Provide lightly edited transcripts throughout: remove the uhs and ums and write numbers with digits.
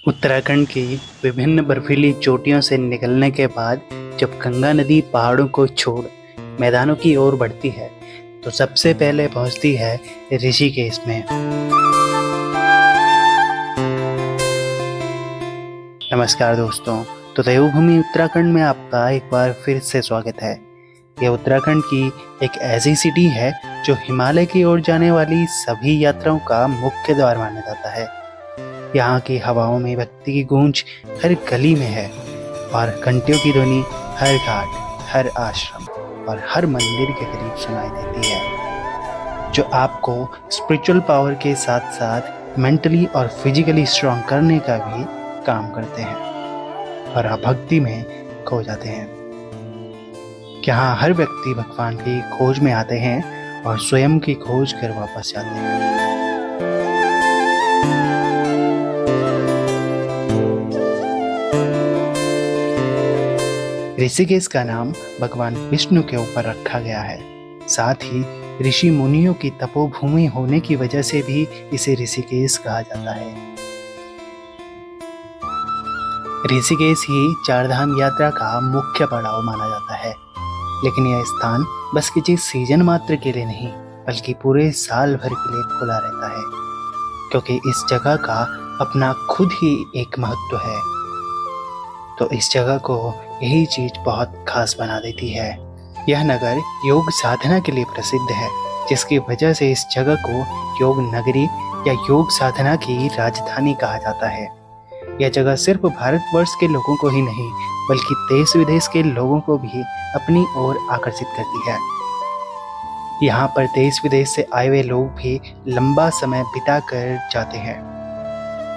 उत्तराखंड की विभिन्न बर्फीली चोटियों से निकलने के बाद जब गंगा नदी पहाड़ों को छोड़ मैदानों की ओर बढ़ती है तो सबसे पहले पहुंचती है ऋषिकेश में। नमस्कार दोस्तों, तो देवभूमि उत्तराखंड में आपका एक बार फिर से स्वागत है। यह उत्तराखंड की एक ऐसी सिटी है जो हिमालय की ओर जाने वाली सभी यात्राओं का मुख्य द्वार माना जाता है। यहाँ की हवाओं में भक्ति की गूंज हर गली में है और घंटियों की ध्वनि हर घाट, हर आश्रम और हर मंदिर के करीब सुनाई देती है, जो आपको स्पिरिचुअल पावर के साथ साथ मेंटली और फिजिकली स्ट्रांग करने का भी काम करते हैं और आप भक्ति में खो जाते हैं। यहाँ हर व्यक्ति भगवान की खोज में आते हैं और स्वयं की खोज कर वापस जाते हैं। ऋषिकेश का नाम भगवान विष्णु के ऊपर रखा गया है। साथ ही ऋषि मुनियों की तपोभूमि होने की वजह से भी इसे ऋषिकेश कहा जाता है। ऋषिकेश ही चारधाम यात्रा का मुख्य पड़ाव माना जाता है, लेकिन यह स्थान बस किसी सीजन मात्र के लिए नहीं बल्कि पूरे साल भर के लिए खुला रहता है, क्योंकि इस जगह का अपना खुद ही एक महत्व है। तो इस जगह को यही चीज बहुत खास बना देती है। यह नगर योग साधना के लिए प्रसिद्ध है, जिसकी वजह से इस जगह को योग नगरी या योग साधना की राजधानी कहा जाता है। यह जगह सिर्फ भारतवर्ष के लोगों को ही नहीं बल्कि देश विदेश के लोगों को भी अपनी ओर आकर्षित करती है। यहाँ पर देश विदेश से आए हुए लोग भी लंबा समय बिता कर जाते हैं।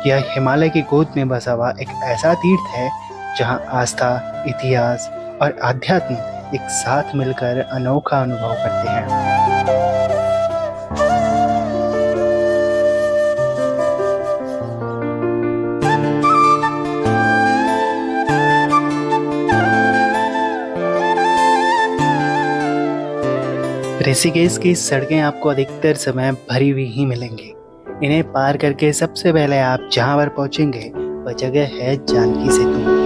यह हिमालय की गोद में बसा हुआ एक ऐसा तीर्थ है जहाँ आस्था, इतिहास और आध्यात्म एक साथ मिलकर अनोखा अनुभव करते हैं। ऋषिकेश की सड़कें आपको अधिकतर समय भरी हुई ही मिलेंगी। इन्हें पार करके सबसे पहले आप जहां पर पहुंचेंगे वह जगह है जानकी सेतु।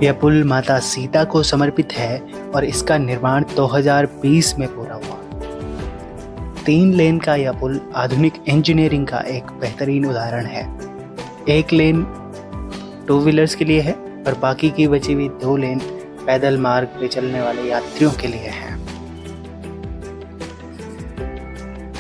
यह पुल माता सीता को समर्पित है और इसका निर्माण 2020 में पूरा हुआ। 3 लेन का यह पुल आधुनिक इंजीनियरिंग का एक बेहतरीन उदाहरण है। एक लेन 2 व्हीलर्स के लिए है और बाकी की बची हुई 2 लेन पैदल मार्ग पे चलने वाले यात्रियों के लिए है।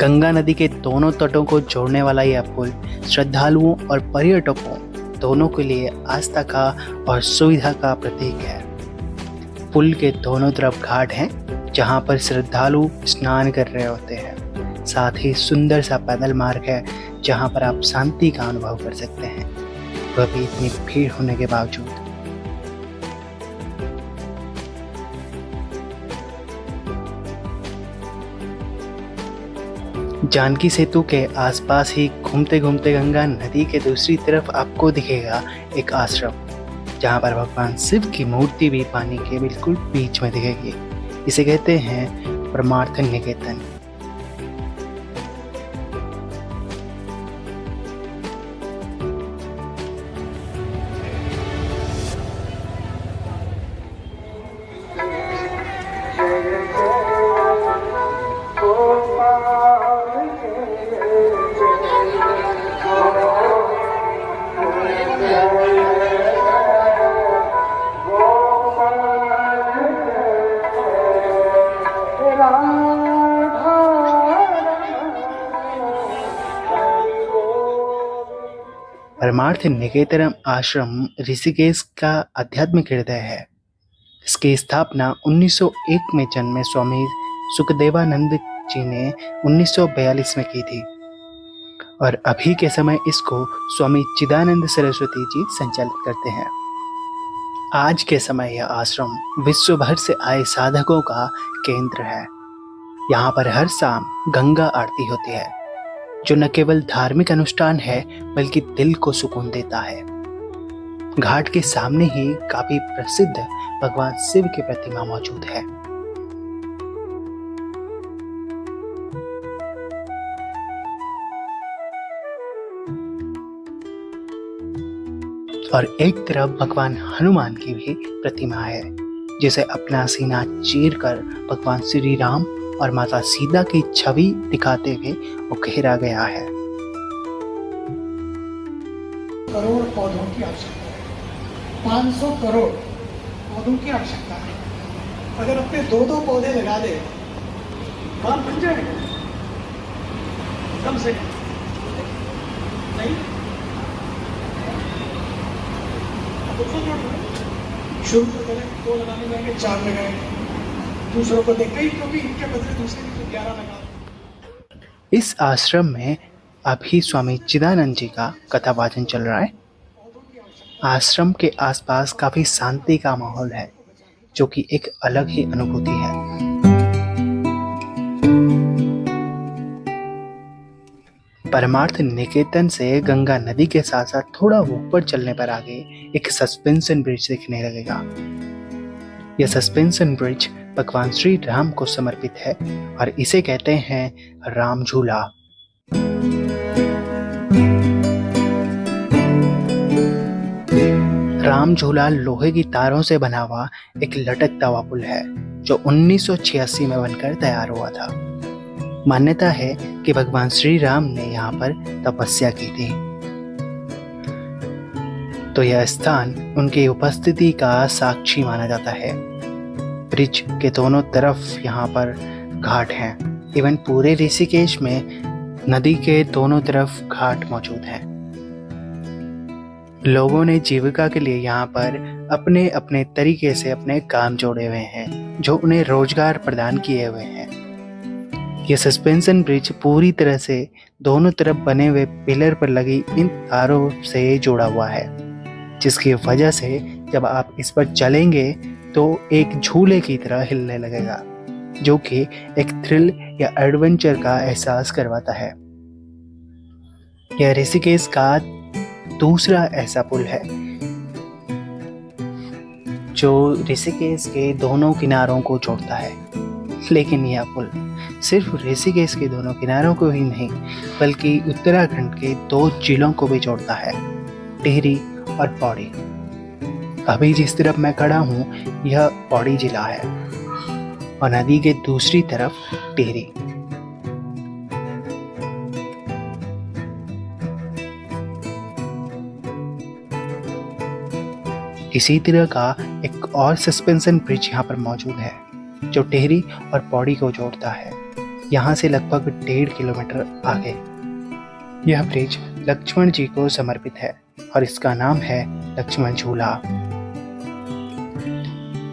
गंगा नदी के दोनों तटों को जोड़ने वाला यह पुल श्रद्धालुओं और पर्यटकों दोनों के लिए आस्था का और सुविधा का प्रतीक है। पुल के दोनों तरफ घाट हैं जहां पर श्रद्धालु स्नान कर रहे होते हैं। साथ ही सुंदर सा पैदल मार्ग है जहां पर आप शांति का अनुभव कर सकते हैं, वह भी इतनी भीड़ होने के बावजूद। जानकी सेतु के आसपास ही घूमते घूमते गंगा नदी के दूसरी तरफ आपको दिखेगा एक आश्रम, जहाँ पर भगवान शिव की मूर्ति भी पानी के बिल्कुल बीच में दिखेगी। इसे कहते हैं परमार्थ निकेतन। परमार्थ निकेतन आश्रम ऋषिकेश का आध्यात्मिक हृदय है। इसकी स्थापना 1901 में जन्मे स्वामी सुखदेवानंद जी ने 1942 में की थी और अभी के समय इसको स्वामी चिदानंद सरस्वती जी संचालित करते हैं। आज के समय यह आश्रम विश्व भर से आए साधकों का केंद्र है। यहाँ पर हर शाम गंगा आरती होती है, जो न केवल धार्मिक अनुष्ठान है बल्कि दिल को सुकून देता है। घाट के सामने ही काफी प्रसिद्ध भगवान शिव की प्रतिमा मौजूद है। और एक तरफ भगवान हनुमान की भी प्रतिमा है, जिसे अपना सीना चीर कर भगवान श्री राम और माता सीता की छवि दिखाते हुए उकेरा गया है। करोड़ पौधों की आवश्यकता है, 500 करोड़ पौधों की आवश्यकता है। अगर अपने दो पौधे लगा दे, बाल बन जाएगा कम से कम, नहीं? शुरू तो करें, 2 लगाने जाएंगे, 4 लगाएंगे, दूसरों को देख कई, क्योंकि इनके बदले दूसरे भी 11 लगा। इस आश्रम में अभी स्वामी चिदानंद जी का कथावाचन चल रहा है। आश्रम के आसपास काफी शांति का माहौल है, जो कि एक अलग ही अनुभूति है। परमार्थ निकेतन से गंगा नदी के साथ साथ थोड़ा ऊपर चलने पर आगे एक सस्पेंशन ब्रिज दिखने लगेगा। यह सस्पेंशन ब्रिज भगवान श्री राम को समर्पित है और इसे कहते हैं राम झूला। राम झूला लोहे की तारों से बना हुआ एक लटकता हुआ पुल है, जो 1986 में बनकर तैयार हुआ था। मान्यता है कि भगवान श्री राम ने यहाँ पर तपस्या की थी, तो यह स्थान उनकी उपस्थिति का साक्षी माना जाता है। ब्रिज के दोनों तरफ यहाँ पर घाट हैं। इवन पूरे ऋषिकेश में नदी के दोनों तरफ घाट मौजूद हैं। लोगों ने जीविका के लिए यहाँ पर अपने अपने तरीके से अपने काम जोड़े हुए हैं, जो उन्हें रोजगार प्रदान किए हुए हैं। यह सस्पेंशन ब्रिज पूरी तरह से दोनों तरफ बने हुए पिलर पर लगी इन तारों से जुड़ा हुआ है, जिसकी वजह से जब आप इस पर चलेंगे तो एक झूले की तरह हिलने लगेगा, जो कि एक थ्रिल या एडवेंचर का एहसास करवाता है। यह ऋषिकेश का दूसरा ऐसा पुल है जो ऋषिकेश के दोनों किनारों को जोड़ता है। लेकिन यह पुल सिर्फ ऋषिकेश के दोनों किनारों को ही नहीं, बल्कि उत्तराखंड के 2 जिलों को भी जोड़ता है, टिहरी और पौड़ी। अभी जिस तरफ मैं खड़ा हूँ यह पौड़ी जिला है और नदी के दूसरी तरफ टिहरी। इसी तरह का एक और सस्पेंशन ब्रिज यहाँ पर मौजूद है, जो टिहरी और पौड़ी को जोड़ता है, यहाँ से लगभग 1.5 किलोमीटर आगे। यह ब्रिज लक्ष्मण जी को समर्पित है और इसका नाम है लक्ष्मण झूला।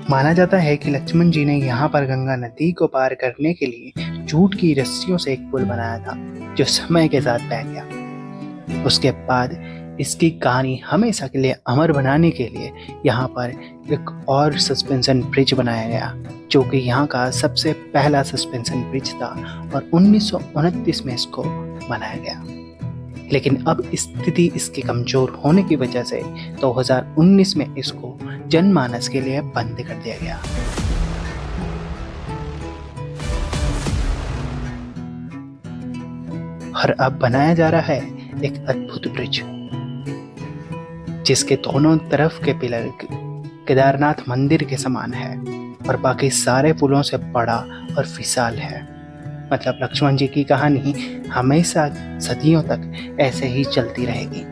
माना जाता है कि लक्ष्मण जी ने यहाँ पर गंगा नदी को पार करने के लिए जूट की रस्सियों से एक पुल बनाया था, जो समय के साथ बह गया। उसके बाद इसकी कहानी हमेशा के लिए अमर बनाने के लिए यहाँ पर एक और सस्पेंशन ब्रिज बनाया गया, जो कि यहाँ का सबसे पहला सस्पेंशन ब्रिज था और 1929 में इसको बनाया गया। लेकिन अब स्थिति इसके कमजोर होने की वजह से 2019 में इसको जनमानस के लिए बंद कर दिया गया। और अब बनाया जा रहा है एक अद्भुत ब्रिज, जिसके दोनों तरफ के पिलर केदारनाथ मंदिर के समान है और बाकी सारे पुलों से बड़ा और विशाल है। मतलब लक्ष्मण जी की कहानी हमेशा सदियों तक ऐसे ही चलती रहेगी।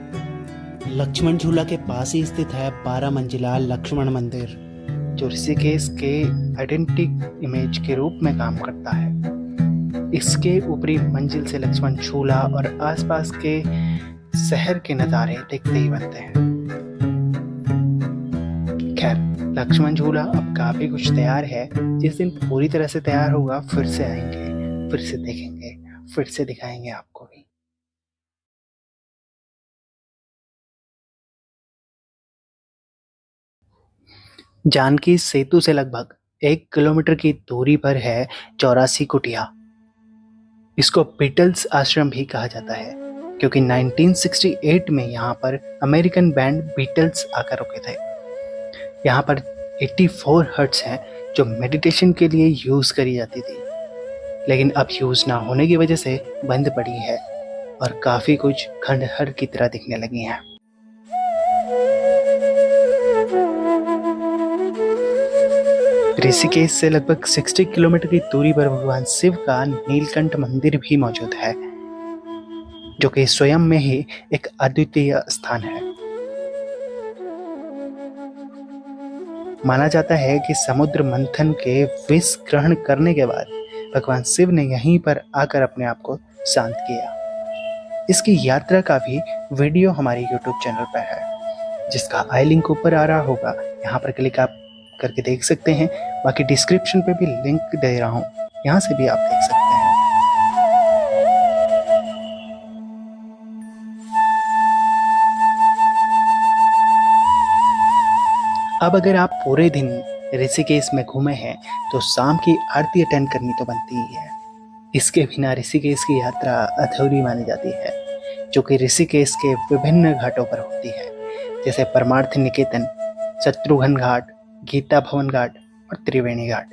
लक्ष्मण झूला के पास ही स्थित है 12 मंजिला लक्ष्मण मंदिर, जो ऋषिकेश के आइडेंटिटी इमेज के रूप में काम करता है। इसके ऊपरी मंजिल से लक्ष्मण झूला और आसपास के शहर के नज़ारे देखते ही बनते हैं। खैर, लक्ष्मण झूला अब काफी कुछ तैयार है। जिस दिन पूरी तरह से तैयार होगा फिर से आएंगे, फिर से देखेंगे, फिर से दिखाएंगे आपको भी। जानकी सेतु से लगभग 1 किलोमीटर की दूरी पर है 84 कुटिया। इसको बीटल्स आश्रम भी कहा जाता है क्योंकि 1968 में यहाँ पर अमेरिकन बैंड बीटल्स आकर रुके थे। यहाँ पर 84 हर्ट्स हैं जो मेडिटेशन के लिए यूज़ करी जाती थी, लेकिन अब यूज़ ना होने की वजह से बंद पड़ी है और काफ़ी कुछ खंडहर की तरह दिखने लगी हैं। ऋषिकेश से लगभग 60 किलोमीटर की दूरी पर भगवान शिव का नीलकंठ मंदिर भी मौजूद है, जो कि स्वयं में ही एक अद्वितीय स्थान है। माना जाता है कि समुद्र मंथन के विष ग्रहण करने के बाद भगवान शिव ने यहीं पर आकर अपने आप को शांत किया। इसकी यात्रा का भी वीडियो हमारे YouTube चैनल पर है, जिसका आई लिंक ऊपर आ रहा होगा, यहाँ पर क्लिक आप करके देख सकते हैं। बाकी डिस्क्रिप्शन पे भी लिंक दे रहा हूँ, यहाँ से भी आप देख सकते हैं। अब अगर आप पूरे दिन ऋषिकेश में घूमे हैं तो शाम की आरती अटेंड करनी तो बनती ही है। इसके बिना ऋषिकेश की यात्रा अधूरी मानी जाती है, जो कि ऋषिकेश के विभिन्न घाटों पर होती है, जैसे परमार्थ निकेतन, शत्रुघ्न घाट, गीता भवन घाट और त्रिवेणी घाट।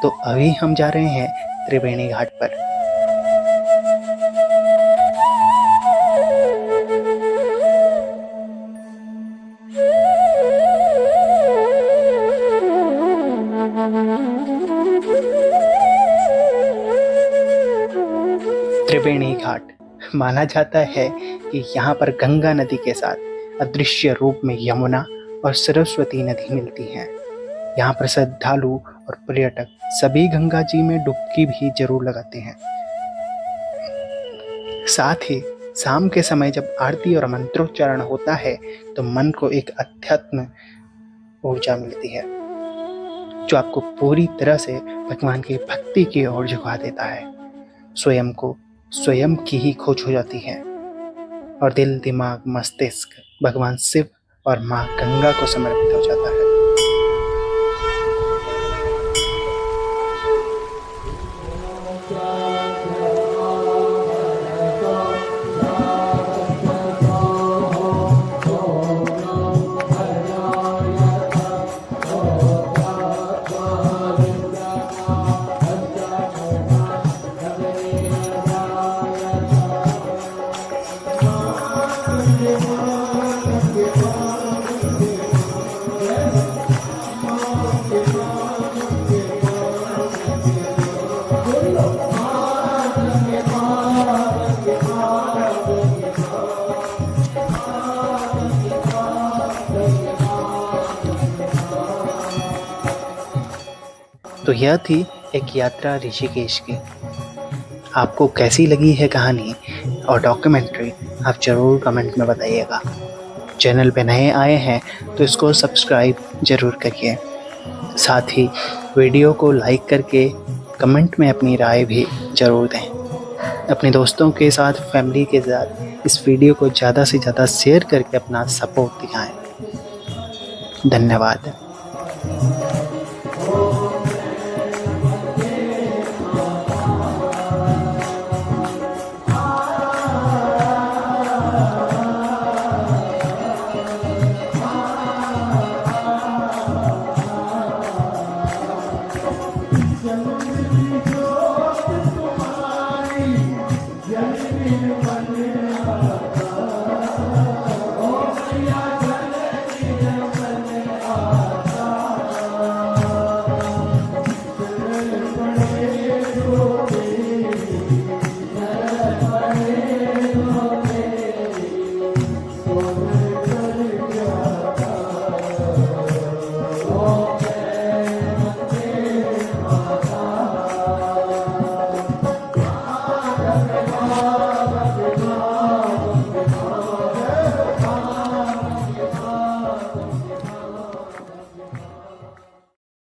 तो अभी हम जा रहे हैं त्रिवेणी घाट पर। त्रिवेणी घाट माना जाता है कि यहाँ पर गंगा नदी के साथ अदृश्य रूप में यमुना और सरस्वती नदी मिलती हैं। यहाँ पर श्रद्धालु और पर्यटक सभी गंगा जी में डुबकी भी जरूर लगाते हैं। साथ ही शाम के समय जब आरती और मंत्रोच्चारण होता है तो मन को एक अध्यात्म ऊर्जा मिलती है, जो आपको पूरी तरह से भगवान की भक्ति की ओर झुका देता है। स्वयं की ही खोज हो जाती है और दिल, दिमाग, मस्तिष्क भगवान शिव और माँ गंगा को समर्पित हो जाता है। तो यह थी एक यात्रा ऋषिकेश की। आपको कैसी लगी है कहानी और डॉक्यूमेंट्री, आप ज़रूर कमेंट में बताइएगा। चैनल पे नए आए हैं तो इसको सब्सक्राइब ज़रूर करिए। साथ ही वीडियो को लाइक करके कमेंट में अपनी राय भी ज़रूर दें। अपने दोस्तों के साथ, फैमिली के साथ इस वीडियो को ज़्यादा से ज़्यादा शेयर करके अपना सपोर्ट दिखाएं। धन्यवाद।